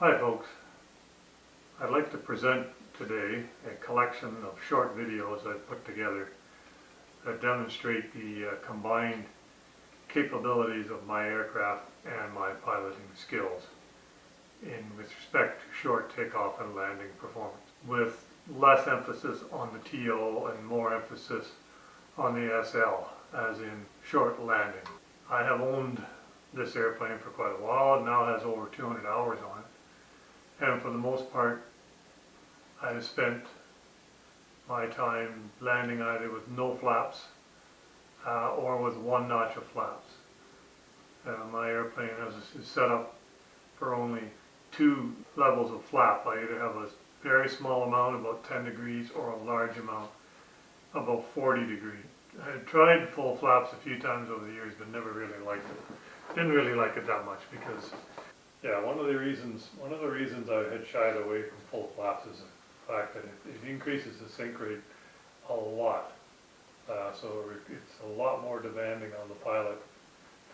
Hi folks, I'd like to present today a collection of short videos I've put together that demonstrate the combined capabilities of my aircraft and my piloting skills with respect to short takeoff and landing performance, with less emphasis on the TO and more emphasis on the SL, as in short landing. I have owned this airplane for quite a while. It now has over 200 hours on it. And for the most part, I have spent my time landing either with no flaps or with one notch of flaps. My airplane is set up for only two levels of flap. I either have a very small amount, about 10 degrees, or a large amount, about 40 degrees. I had tried full flaps a few times over the years, but never really liked it. Didn't really like it that much because one of the reasons I had shied away from full flaps is the fact that it increases the sink rate a lot. So it's a lot more demanding on the pilot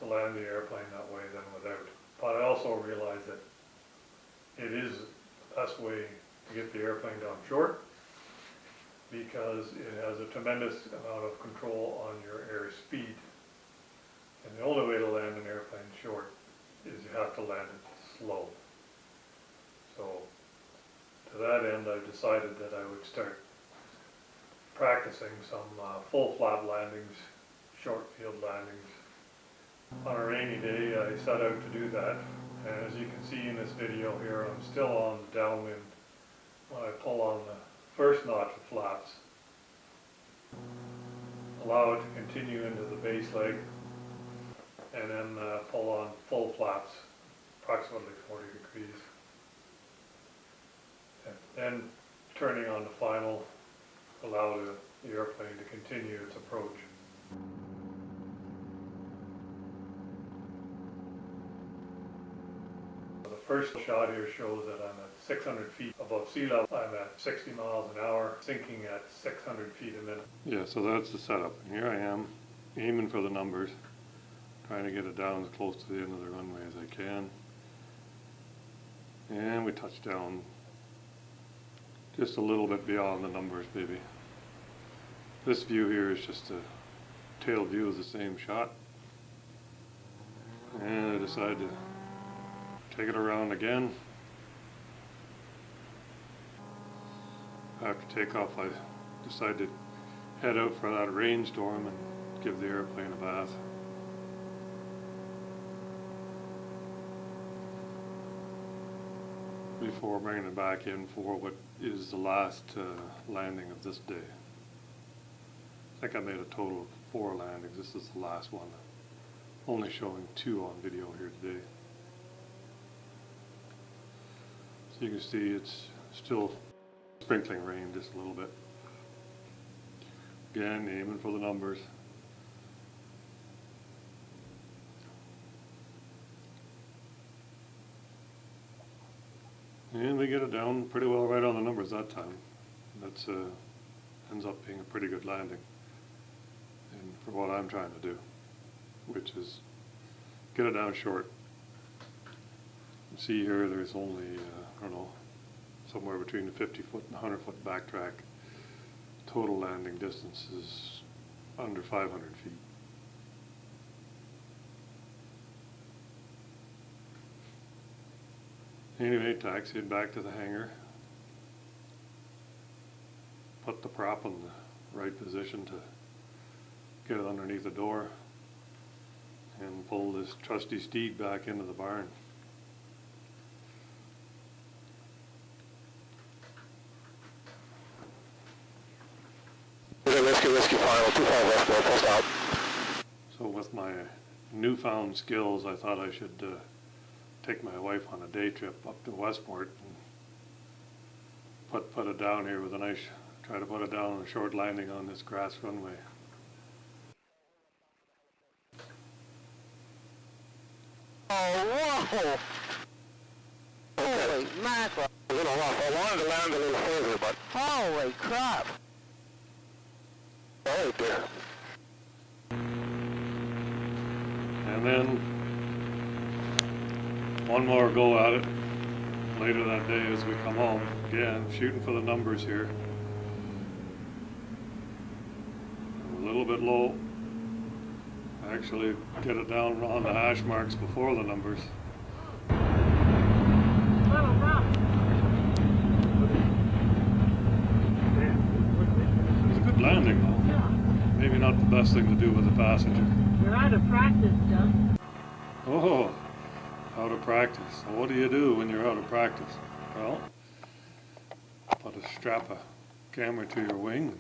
to land the airplane that way than without. But I also realize that it is the best way to get the airplane down short, because it has a tremendous amount of control on your airspeed. And the only way to land an airplane short is you have to land it slow. So to that end, I've decided that I would start practicing some full flap landings, short field landings. On a rainy day, I set out to do that. And as you can see in this video here, I'm still on downwind when I pull on the first notch of flaps. Allow it to continue into the base leg, and then pull on full flaps, approximately 40 degrees. And then turning on the final, allow the airplane to continue its approach. The first shot here shows that I'm at 600 feet above sea level. I'm at 60 miles an hour, sinking at 600 feet a minute. Yeah, so that's the setup. And here I am, aiming for the numbers, trying to get it down as close to the end of the runway as I can. And we touch down just a little bit beyond the numbers, maybe. This view here is just a tail view of the same shot. And I decide to take it around again. After takeoff, I decide to head out for that rainstorm and give the airplane a bath. Before bringing it back in for what is the last landing of this day. I think I made a total of 4 landings. This is the last one. Only showing 2 on video here today. So you can see it's still sprinkling rain just a little bit. Again, aiming for the numbers. And we get it down pretty well right on the numbers that time. That's ends up being a pretty good landing, and for what I'm trying to do, which is get it down short. You see here there's only, I don't know, somewhere between the 50-foot and 100-foot backtrack. Total landing distance is under 500 feet. Anyway, taxied back to the hangar, put the prop in the right position to get it underneath the door, and pull this trusty steed back into the barn. Whiskey final, 25 Westport, full stop. So with my newfound skills, I thought I should take my wife on a day trip up to Westport and put it down here with a nice, try to put it down on a short landing on this grass runway. Oh, whoa! Holy mackerel! A little rough. I wanted to land a little further, but holy crap! Oh dear. And then one more go at it. later that day as we come home. Again, shooting for the numbers here. A little bit low. Actually get it down on the hash marks before the numbers. It's a good landing though. Yeah. Maybe not the best thing to do with a passenger. You're out of practice, Doug. Oh, out of practice. Well, what do you do when you're out of practice? Well, strap a camera to your wing,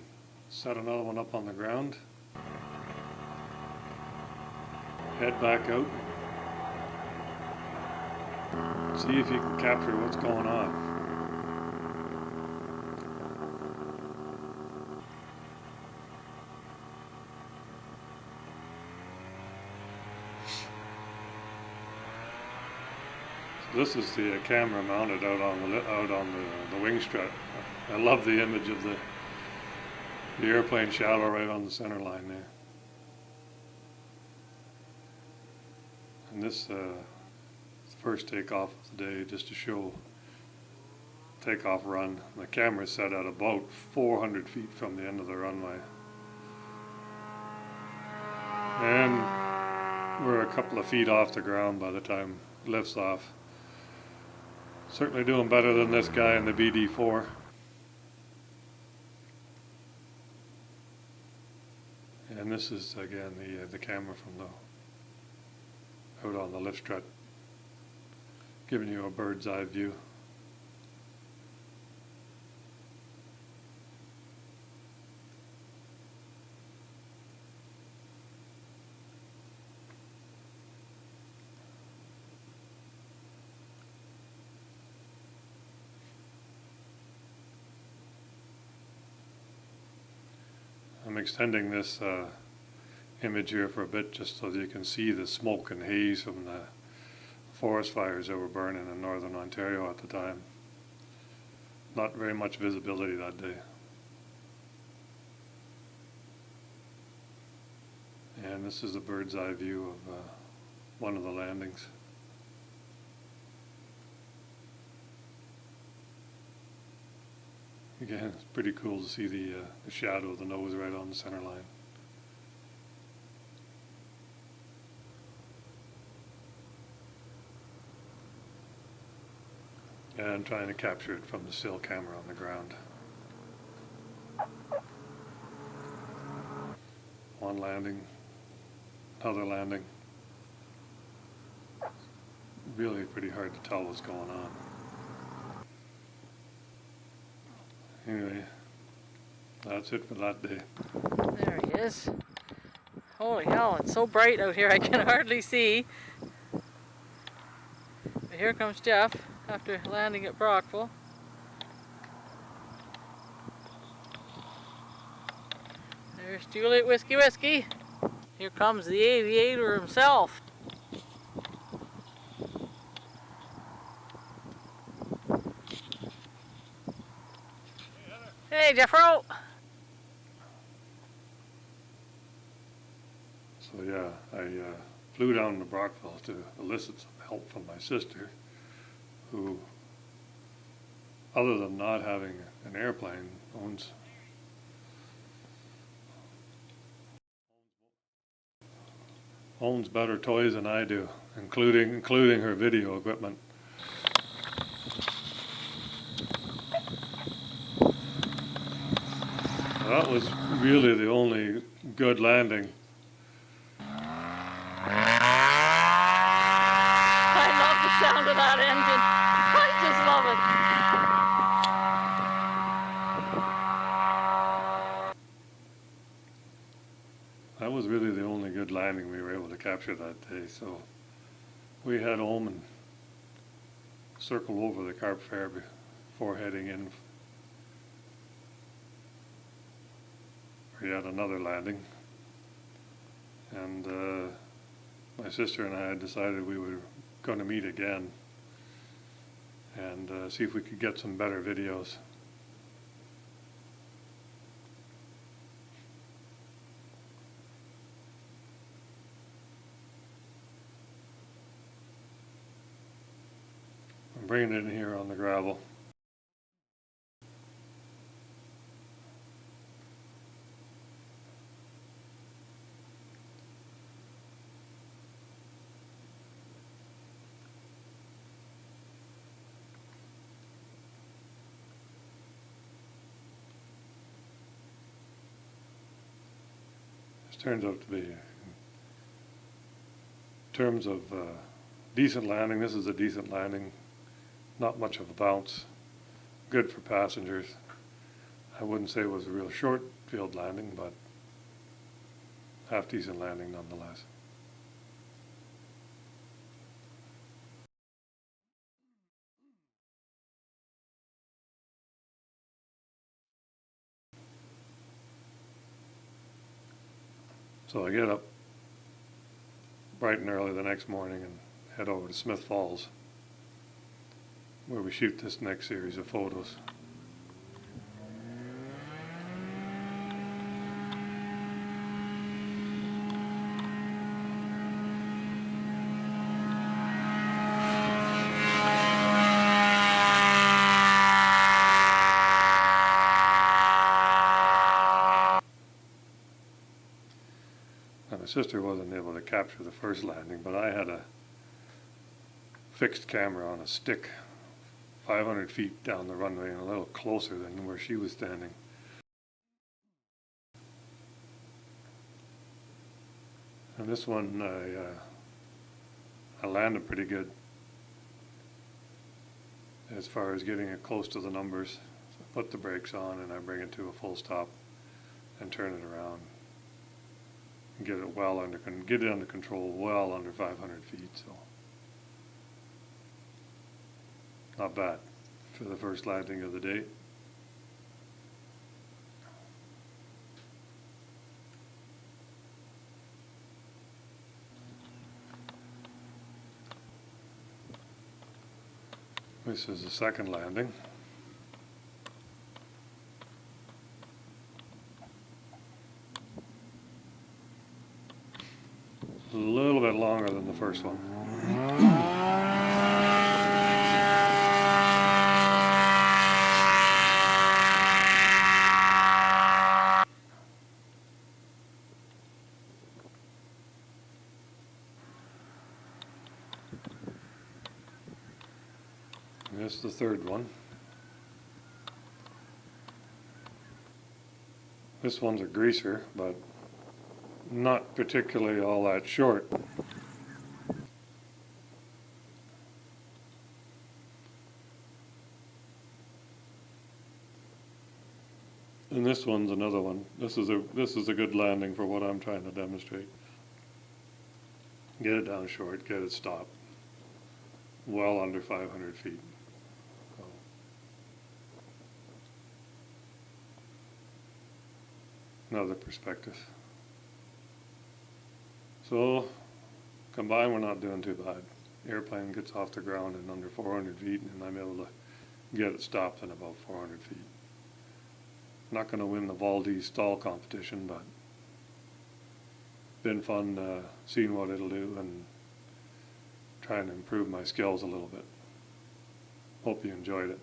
set another one up on the ground, head back out, see if you can capture what's going on. This is the camera mounted out on the wing strut. I love the image of the airplane shadow right on the center line there. And this is the first takeoff of the day, just to show takeoff run. The camera is set at about 400 feet from the end of the runway. And we're a couple of feet off the ground by the time it lifts off. Certainly doing better than this guy in the BD4. And this is again the camera from out on the lift strut, giving you a bird's eye view. I'm extending this image here for a bit just so that you can see the smoke and haze from the forest fires that were burning in northern Ontario at the time. Not very much visibility that day. And this is a bird's eye view of one of the landings. Again, it's pretty cool to see the shadow of the nose right on the center line. And I'm trying to capture it from the still camera on the ground. One landing, another landing. Really pretty hard to tell what's going on. Anyway, that's it for that day. There he is. Holy hell, it's so bright out here I can hardly see. But here comes Jeff after landing at Brockville. There's Juliet Whiskey Whiskey. Here comes the aviator himself. Hey, Jeffro! So yeah, I flew down to Brockville to elicit some help from my sister, who, other than not having an airplane, owns better toys than I do, including her video equipment. That was really the only good landing. I love the sound of that engine. I just love it. That was really the only good landing we were able to capture that day. So we head home and circle over the Carp Fair before heading in for yet another landing. And my sister and I had decided we were going to meet again and see if we could get some better videos. bringing it in here on the gravel. This turns out to be, in terms of decent landing, this is a decent landing. Not much of a bounce. Good for passengers. I wouldn't say it was a real short field landing, but half decent landing nonetheless. So I get up bright and early the next morning and head over to Smith Falls, where we shoot this next series of photos. Now, my sister wasn't able to capture the first landing, but I had a fixed camera on a stick 500 feet down the runway and a little closer than where she was standing. And this one I landed pretty good as far as getting it close to the numbers. So I put the brakes on and I bring it to a full stop and turn it around and get it under control well under 500 feet. So not bad for the first landing of the day. This is the second landing. A little bit longer than the first one. This is the third one. This one's a greaser, but not particularly all that short. And this one's another one. This is a good landing for what I'm trying to demonstrate. Get it down short, get it stopped. Well under 500 feet. Another perspective. So, combined, we're not doing too bad. Airplane gets off the ground in under 400 feet, and I'm able to get it stopped in about 400 feet. Not going to win the Valdez stall competition, but been fun seeing what it'll do and trying to improve my skills a little bit. Hope you enjoyed it.